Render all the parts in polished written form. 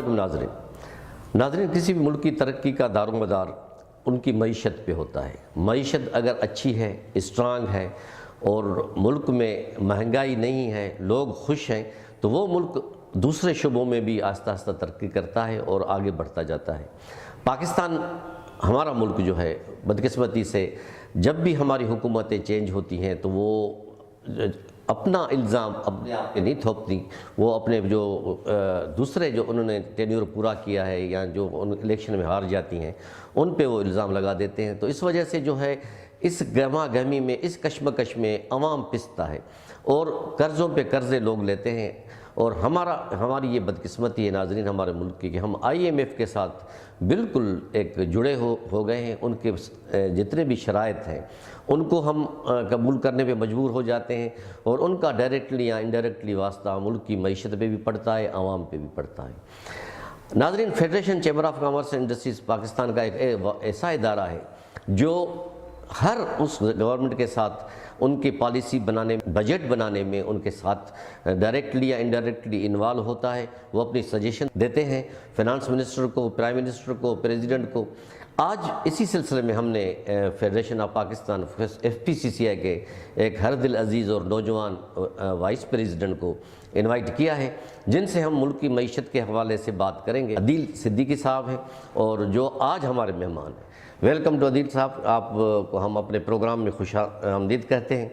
علیکم ناظرین، کسی بھی ملک کی ترقی کا دار و مدار ان کی معیشت پہ ہوتا ہے۔ معیشت اگر اچھی ہے، اسٹرانگ ہے اور ملک میں مہنگائی نہیں ہے، لوگ خوش ہیں، تو وہ ملک دوسرے شعبوں میں بھی آہستہ آہستہ ترقی کرتا ہے اور آگے بڑھتا جاتا ہے۔ پاکستان ہمارا ملک جو ہے، بدقسمتی سے جب بھی ہماری حکومتیں چینج ہوتی ہیں تو وہ اپنا الزام اپنے آپ پہ نہیں تھوپتی، وہ اپنے جو دوسرے جو انہوں نے ٹینیور پورا کیا ہے یا جو الیکشن میں ہار جاتی ہیں ان پہ وہ الزام لگا دیتے ہیں۔ تو اس وجہ سے جو ہے اس گہما گہمی میں، اس کشمکش میں عوام پستا ہے اور قرضوں پہ قرضے لوگ لیتے ہیں۔ اور ہماری یہ بدقسمتی ہے ناظرین ہمارے ملک کی کہ ہم IMF کے ساتھ بالکل ایک جڑے ہو گئے ہیں۔ ان کے جتنے بھی شرائط ہیں ان کو ہم قبول کرنے پہ مجبور ہو جاتے ہیں اور ان کا ڈائریکٹلی یا انڈائریکٹلی واسطہ ملک کی معیشت پہ بھی پڑتا ہے، عوام پہ بھی پڑتا ہے۔ ناظرین، federation chamber of commerce and industries Pakistan کا ایک ایسا ادارہ ہے جو ہر اس گورنمنٹ کے ساتھ ان کی پالیسی بنانے، بجٹ بنانے میں ان کے ساتھ ڈائریکٹلی یا انڈائریکٹلی انوالو ہوتا ہے۔ وہ اپنی سجیشن دیتے ہیں فینانس منسٹر کو، پرائم منسٹر کو، پریزیڈنٹ کو۔ آج اسی سلسلے میں ہم نے فیڈریشن آف پاکستان FPCCI کے ایک ہر دل عزیز اور نوجوان وائس پریزیڈنٹ کو انوائٹ کیا ہے، جن سے ہم ملک کی معیشت کے حوالے سے بات کریں گے۔ عدیل صدیقی صاحب ہیں اور جو آج ہمارے مہمان ہیں۔ ویلکم ٹو عدیل صاحب، آپ کو ہم اپنے پروگرام میں خوش آمدید کہتے ہیں۔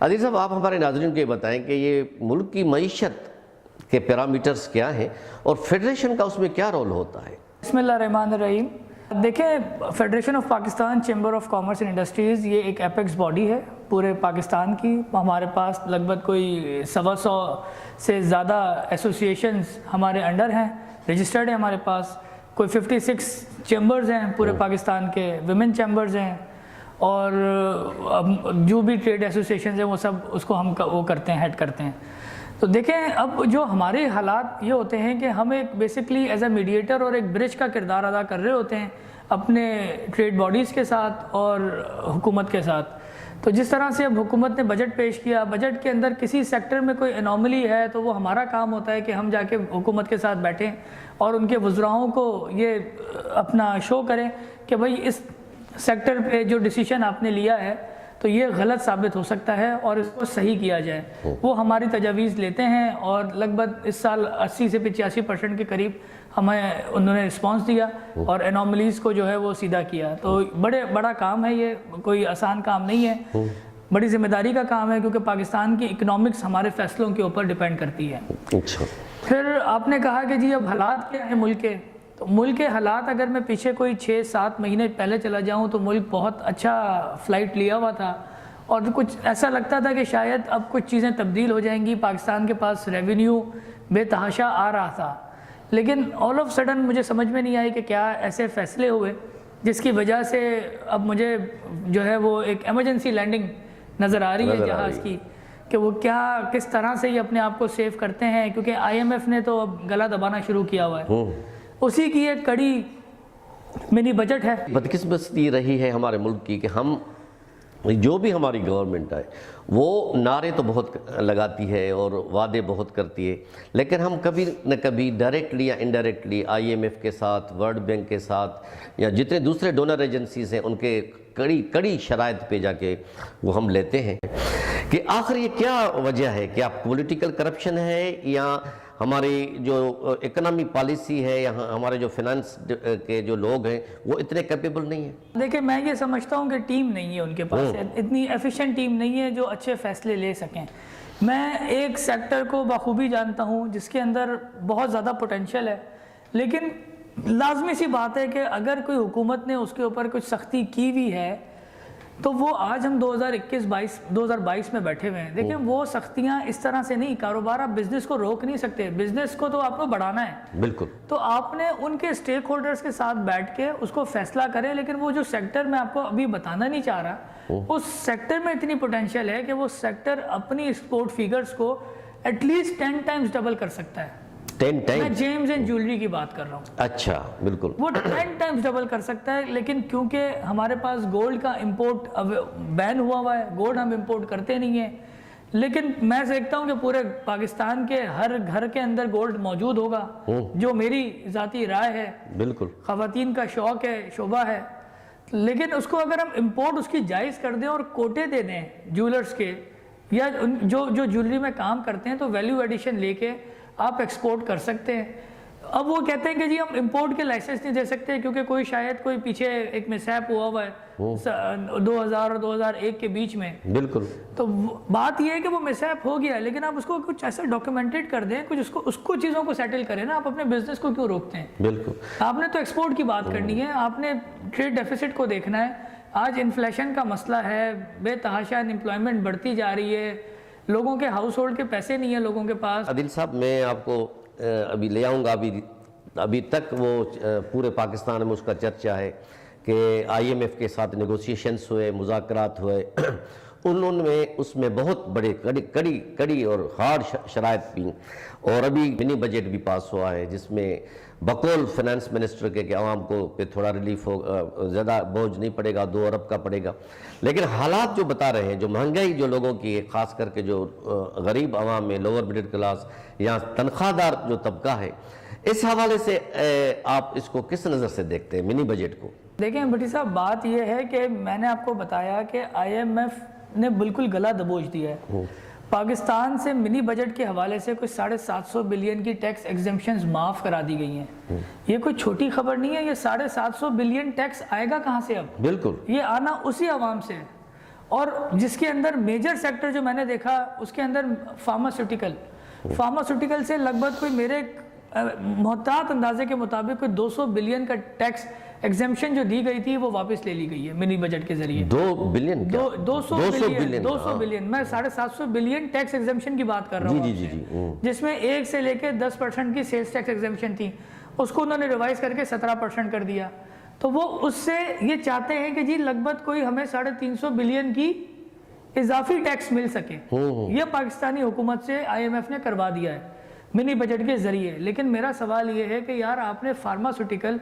عدیل صاحب، آپ ہمارے ناظرین کو یہ بتائیں کہ یہ ملک کی معیشت کے پیرامیٹرز کیا ہیں اور فیڈریشن کا اس میں کیا رول ہوتا ہے؟ بسم اللہ الرحمن الرحیم۔ دیکھیں، federation of Pakistan chamber of commerce and industries یہ ایک ایپیکس باڈی ہے پورے پاکستان کی۔ ہمارے پاس لگ بھگ کوئی 125 سے زیادہ ایسوسیشنز ہمارے انڈر ہیں، رجسٹرڈ ہیں ہمارے پاس۔ کوئی 56 چیمبرز ہیں پورے پاکستان کے، ویمن چیمبرز ہیں، اور جو بھی ٹریڈ ایسوسیشنز ہیں وہ سب اس کو ہم وہ کرتے ہیں، ہیڈ کرتے ہیں۔ تو دیکھیں، اب جو ہمارے حالات یہ ہوتے ہیں کہ ہم ایک بیسکلی ایز اے میڈیٹر اور ایک برج کا کردار ادا کر رہے ہوتے ہیں اپنے ٹریڈ باڈیز کے ساتھ اور حکومت کے ساتھ۔ تو جس طرح سے اب حکومت نے بجٹ پیش کیا، بجٹ کے اندر کسی سیکٹر میں کوئی انوملی ہے تو وہ ہمارا کام ہوتا ہے کہ ہم جا کے حکومت کے ساتھ بیٹھیں اور ان کے وزراؤں کو یہ اپنا شو کریں کہ بھئی اس سیکٹر پہ جو ڈیسیشن آپ نے لیا ہے تو یہ غلط ثابت ہو سکتا ہے اور اس کو صحیح کیا جائے۔ وہ ہماری تجاویز لیتے ہیں اور لگ بھگ اس سال 80 سے 85% کے قریب ہمیں انہوں نے رسپانس دیا اور انوملیز کو جو ہے وہ سیدھا کیا۔ تو بڑا کام ہے، یہ کوئی آسان کام نہیں ہے، بڑی ذمہ داری کا کام ہے، کیونکہ پاکستان کی اکنامکس ہمارے فیصلوں کے اوپر ڈیپینڈ کرتی ہے۔ پھر آپ نے کہا کہ جی اب حالات کیا ہیں ملک کے، تو ملک کے حالات اگر میں پیچھے کوئی 6-7 مہینے پہلے چلا جاؤں تو ملک بہت اچھا فلائٹ لیا ہوا تھا اور کچھ ایسا لگتا تھا کہ شاید اب کچھ چیزیں تبدیل ہو جائیں گی، پاکستان کے پاس ریونیو بے تحاشا آ رہا تھا۔ لیکن آل آف سڈن مجھے سمجھ میں نہیں آئی کہ کیا ایسے فیصلے ہوئے جس کی وجہ سے اب مجھے جو ہے وہ ایک ایمرجنسی لینڈنگ نظر آ رہی ہے جہاز کی، کہ وہ کس طرح سے یہ اپنے آپ کو سیو کرتے ہیں، کیونکہ IMF نے تو اب گلا دبانا شروع کیا ہوا ہے۔ اسی کی ایک کڑی منی بجٹ ہے۔ بدقسمتی رہی ہے ہمارے ملک کی کہ ہم جو بھی ہماری گورنمنٹ ہے وہ نعرے تو بہت لگاتی ہے اور وعدے بہت کرتی ہے، لیکن ہم کبھی نہ کبھی ڈائریکٹلی یا انڈائریکٹلی IMF کے ساتھ، ورلڈ بینک کے ساتھ یا جتنے دوسرے ڈونر ایجنسیز ہیں ان کے کڑی شرائط پہ جا کے وہ ہم لیتے ہیں کہ آخر یہ کیا وجہ ہے؟ کیا پولیٹیکل کرپشن ہے یا ہماری جو اکنامی پالیسی ہے یا ہمارے جو فینانس کے جو لوگ ہیں وہ اتنے کیپیبل نہیں ہیں؟ دیکھیں، میں یہ سمجھتا ہوں کہ ٹیم نہیں ہے ان کے پاس، اتنی ایفیشینٹ ٹیم نہیں ہے جو اچھے فیصلے لے سکیں۔ میں ایک سیکٹر کو بخوبی جانتا ہوں جس کے اندر بہت زیادہ پوٹینشیل ہے، لیکن لازمی سی بات ہے کہ اگر کوئی حکومت نے اس کے اوپر کچھ سختی کی بھی ہے تو وہ آج ہم 2022 میں بیٹھے ہوئے ہیں۔ دیکھیں، وہ سختیاں اس طرح سے نہیں، کاروبار آپ بزنس کو روک نہیں سکتے، بزنس کو تو آپ کو بڑھانا ہے۔ بالکل۔ تو آپ نے ان کے سٹیک ہولڈرز کے ساتھ بیٹھ کے اس کو فیصلہ کریں، لیکن وہ جو سیکٹر میں آپ کو ابھی بتانا نہیں چاہ رہا، اس سیکٹر میں اتنی پوٹینشیل ہے کہ وہ سیکٹر اپنی ایکسپورٹ فیگرز کو ایٹ لیسٹ 10 ٹائمز ڈبل کر سکتا ہے۔ 10 ٹائمز؟ میں جیمز اینڈ جیولری کی بات کر رہا ہوں۔ اچھا، بالکل۔ وہ 10 ٹائمز ڈبل کر سکتا ہے، لیکن کیونکہ ہمارے پاس گولڈ کا امپورٹ اب بین ہوا ہے، گولڈ ہم امپورٹ کرتے نہیں ہیں، لیکن میں دیکھتا ہوں کہ پورے پاکستان کے ہر گھر کے اندر گولڈ موجود ہوگا، جو میری ذاتی رائے ہے۔ بالکل خواتین کا شوق ہے، شعبہ ہے، لیکن اس کو اگر ہم امپورٹ اس کی جائز کر دیں اور کوٹے دے دیں جیولرز کے یا جو جیولری میں کام کرتے ہیں، تو ویلیو ایڈیشن لے کے آپ ایکسپورٹ کر سکتے ہیں۔ اب وہ کہتے ہیں کہ جی ہم امپورٹ کے لائسنس نہیں دے سکتے کیونکہ کوئی پیچھے ایک مسہپ ہوا ہے 2000 اور 2001 کے بیچ میں۔ بالکل تو بات یہ ہے کہ وہ مسہپ ہو گیا ہے، لیکن آپ اس کو کچھ ایسا ڈاکیومنٹڈ کر دیں، کچھ اس کو چیزوں کو سیٹل کریں نا۔ آپ اپنے بزنس کو کیوں روکتے ہیں؟ بالکل آپ نے تو ایکسپورٹ کی بات کرنی ہے، آپ نے ٹریڈ ڈیفیسٹ کو دیکھنا ہے۔ آج انفلیشن کا مسئلہ ہے، بے تحاشا امپلائمنٹ بڑھتی جا رہی ہے، لوگوں کے ہاؤس ہولڈ کے پیسے نہیں ہیں لوگوں کے پاس۔ عادل صاحب، میں آپ کو ابھی لے آؤں گا، ابھی تک وہ پورے پاکستان میں اس کا چرچا ہے کہ IMF کے ساتھ نیگوسیشنز ہوئے، مذاکرات ہوئے، انہوں نے اس میں بہت بڑے کڑی اور ہارڈ شرائط بھی، اور ابھی منی بجٹ بھی پاس ہوا ہے جس میں بقول فائنانس منسٹر کے کہ عوام کو پہ تھوڑا ریلیف ہو، زیادہ بوجھ نہیں پڑے گا، 2 ارب کا پڑے گا، لیکن حالات جو بتا رہے ہیں، جو مہنگائی جو لوگوں کی ہے، خاص کر کے جو غریب عوام میں لوور مڈل کلاس یا تنخواہ دار جو طبقہ ہے، اس حوالے سے آپ اس کو کس نظر سے دیکھتے ہیں منی بجٹ کو؟ دیکھیں بھٹی صاحب، بات یہ ہے کہ میں نے آپ کو بتایا کہ IMF نے بالکل گلا دبوچ دیا ہے۔ پاکستان سے منی بجٹ کے حوالے سے کچھ 750 بلین کی ٹیکس ایگزمپشنز معاف کرا دی گئی ہیں۔ یہ کوئی چھوٹی خبر نہیں ہے، یہ 750 بلین ٹیکس آئے گا کہاں سے اب؟ بالکل یہ آنا اسی عوام سے ہے، اور جس کے اندر میجر سیکٹر جو میں نے دیکھا اس کے اندر فارماسیوٹیکل سے لگ بھگ کوئی میرے محتاط اندازے کے مطابق کوئی 200 بلین کا ٹیکس ایگزمپشن جو دی گئی تھی وہ واپس لے لی گئی ہے منی بجٹ کے ذریعے۔ 2 بلین 200 بلین میں 750 بلین ٹیکس ایگزمپشن کی بات کر رہا ہوں، جس میں 1 سے لے کے 10% کی سیلز ٹیکس ایگزمپشن تھی، اس کو انہوں نے ریوائز کر کے 17% کر دیا۔ تو وہ اس سے یہ چاہتے ہیں کہ جی لگ بھگ کوئی ہمیں 350 بلین کی اضافی ٹیکس مل سکے۔ یہ پاکستانی حکومت سے IMF نے کروا دیا ہے منی بجٹ کے ذریعے۔ لیکن میرا سوال یہ ہے کہ یار آپ نے فارماسیوٹیکل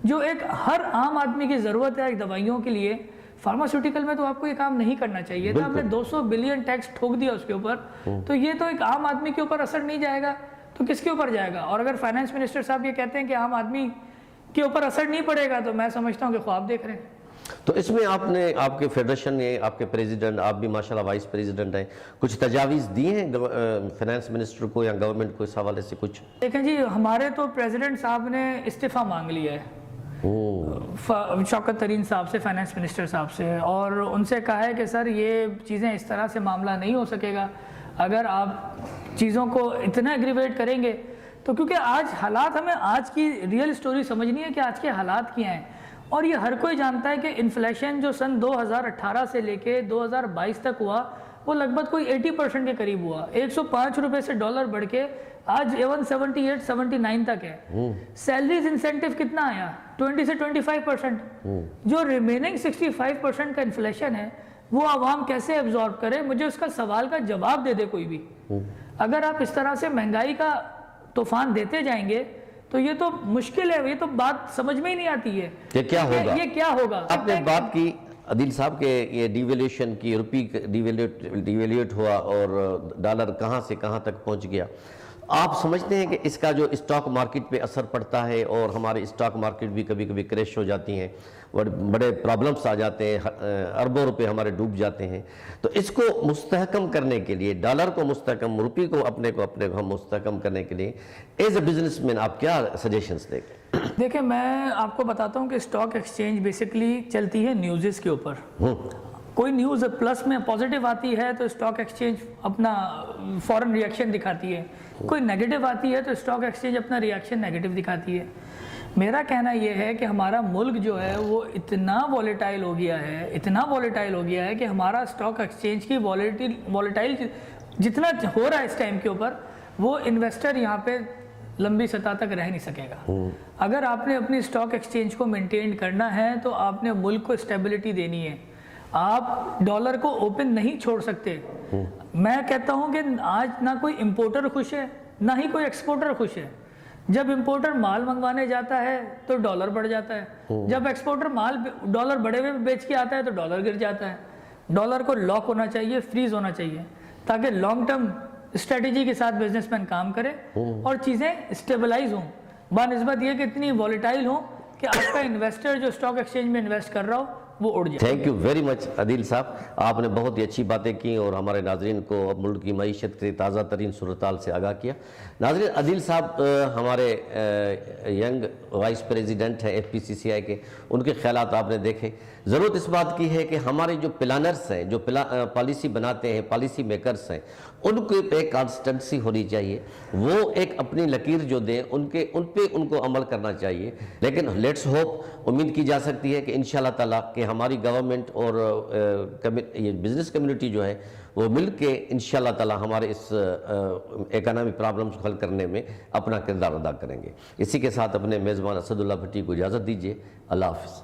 جو ایک ہر عام آدمی کی ضرورت ہے دوائیوں کے لیے، فارماسیوٹیکل میں تو آپ کو یہ کام نہیں کرنا چاہیے تھا، آپ نے 200 بلین ٹیکس ٹھوک دیا اس کے اوپر، تو یہ تو ایک عام آدمی کے اوپر اثر نہیں جائے گا تو کس کے اوپر جائے گا؟ اور اگر فائنانس منسٹر صاحب یہ کہتے ہیں کہ عام آدمی کے اوپر اثر نہیں پڑے گا تو میں سمجھتا ہوں کہ خواب دیکھ رہے ہیں۔ تو اس میں آپ نے، آپ کے فیڈریشن نے، آپ کے پریزیڈنٹ، آپ بھی ماشاءاللہ وائس پریزیڈنٹ ہیں، کچھ تجاویز دی ہیں فائنانس منسٹر کو یا گورنمنٹ کو اس حوالے سے کچھ؟ دیکھیں جی، ہمارے تو پریزیڈنٹ صاحب نے استعفیٰ مانگ لیا ہے شوکت ترین صاحب سے، فائنانس منسٹر صاحب سے، اور ان سے کہا ہے کہ سر یہ چیزیں اس طرح سے معاملہ نہیں ہو سکے گا اگر آپ چیزوں کو اتنا ایگریویٹ کریں گے تو، کیونکہ آج حالات، ہمیں آج کی ریئل سٹوری سمجھنی ہے کہ آج کے حالات کیا ہیں۔ اور یہ ہر کوئی جانتا ہے کہ انفلیشن جو سن 2018 سے لے کے 2022 تک ہوا وہ لگ بھگ کوئی 80% کے قریب ہوا، 105 روپے سے ڈالر بڑھ کے آج 178-79 تک ہے۔ سیلریز انسینٹیو کتنا آیا؟ 20 سے 25%۔ جو ریمیننگ 65% کا انفلیشن ہے وہ عوام کیسے ایبزارب کرے؟ مجھے اس کا سوال کا جواب دے دے کوئی بھی۔ اگر آپ اس طرح سے مہنگائی کا طوفان دیتے جائیں گے تو یہ تو مشکل ہے، یہ تو بات سمجھ میں ہی نہیں آتی ہے کہ کیا ہوگا، یہ کیا ہوگا۔ آپ نے بات کی عادل صاحب کہ یہ ڈیویلیوشن کی، روپی ڈیویلیوٹ ہوا اور ڈالر کہاں سے کہاں تک پہنچ گیا، آپ سمجھتے ہیں کہ اس کا جو اسٹاک مارکیٹ پہ اثر پڑتا ہے اور ہمارے اسٹاک مارکیٹ بھی کبھی کبھی کریش ہو جاتی ہیں، بڑے پرابلمس آ جاتے ہیں، اربوں روپے ہمارے ڈوب جاتے ہیں، تو اس کو مستحکم کرنے کے لیے، ڈالر کو مستحکم، روپی کو اپنے کو ہم مستحکم کرنے کے لیے ایز اے بزنس مین آپ کیا سجیشنز دیں گے؟ دیکھیں میں آپ کو بتاتا ہوں کہ اسٹاک ایکسچینج بیسکلی چلتی ہے نیوزز کے اوپر۔ کوئی نیوز پلس میں پازیٹیو آتی ہے تو اسٹاک ایکسچینج اپنا فوراً ریاکشن دکھاتی ہے، کوئی نیگیٹو آتی ہے تو اسٹاک ایکسچینج اپنا ریاکشن نیگیٹو دکھاتی ہے۔ میرا کہنا یہ ہے کہ ہمارا ملک جو ہے وہ اتنا وولیٹائل ہو گیا ہے کہ ہمارا اسٹاک ایکسچینج کی وولیٹائل جتنا ہو رہا ہے اس ٹائم کے اوپر، وہ انویسٹر یہاں پہ لمبی سطح تک رہ نہیں سکے گا۔ اگر آپ نے اپنی اسٹاک ایکسچینج کو مینٹین کرنا ہے تو آپ نے ملک کو اسٹیبلٹی دینی ہے، آپ ڈالر کو اوپن نہیں چھوڑ سکتے۔ میں کہتا ہوں کہ آج نہ کوئی امپورٹر خوش ہے نہ ہی کوئی ایکسپورٹر خوش ہے۔ جب امپورٹر مال منگوانے جاتا ہے تو ڈالر بڑھ جاتا ہے، جب ایکسپورٹر مال ڈالر بڑھے ہوئے بیچ کے آتا ہے تو ڈالر گر جاتا ہے۔ ڈالر کو لاک ہونا چاہیے، فریز ہونا چاہیے۔ تاکہ لانگ ٹرم اسٹریٹجی کے ساتھ بزنس مین کام کرے اور چیزیں اسٹیبلائز ہوں، بنسبت یہ کہ اتنی والیٹائل ہوں کہ آپ کا انویسٹر جو اسٹاک ایکسچینج میں انویسٹ کر رہا ہو وہ اڑ جائے۔ تھینک یو ویری مچ عدیل صاحب، آپ نے بہت ہی اچھی باتیں کی اور ہمارے ناظرین کو ملک کی معیشت کے تازہ ترین صورتحال سے آگاہ کیا۔ ناظرین، عدیل صاحب ہمارے ینگ وائس پریزیڈنٹ ہیں ایف پی سی سی آئی کے، ان کے خیالات آپ نے دیکھے۔ ضرورت اس بات کی ہے کہ ہمارے جو پلانرز ہیں، جو پالیسی بناتے ہیں، پالیسی میکرز ہیں، ان کو ایک کانسٹنسی ہونی چاہیے، وہ ایک اپنی لکیر جو دیں ان پہ ان کو عمل کرنا چاہیے۔ لیکن لیٹس ہوپ، امید کی جا سکتی ہے کہ انشاءاللہ تعالیٰ کہ ہماری گورنمنٹ اور یہ بزنس کمیونٹی جو ہے وہ مل کے انشاءاللہ تعالیٰ ہمارے اس اکنامی پرابلمز کو حل کرنے میں اپنا کردار ادا کریں گے۔ اسی کے ساتھ اپنے میزبان اسد اللہ بھٹی کو اجازت دیجیے۔ اللہ حافظ۔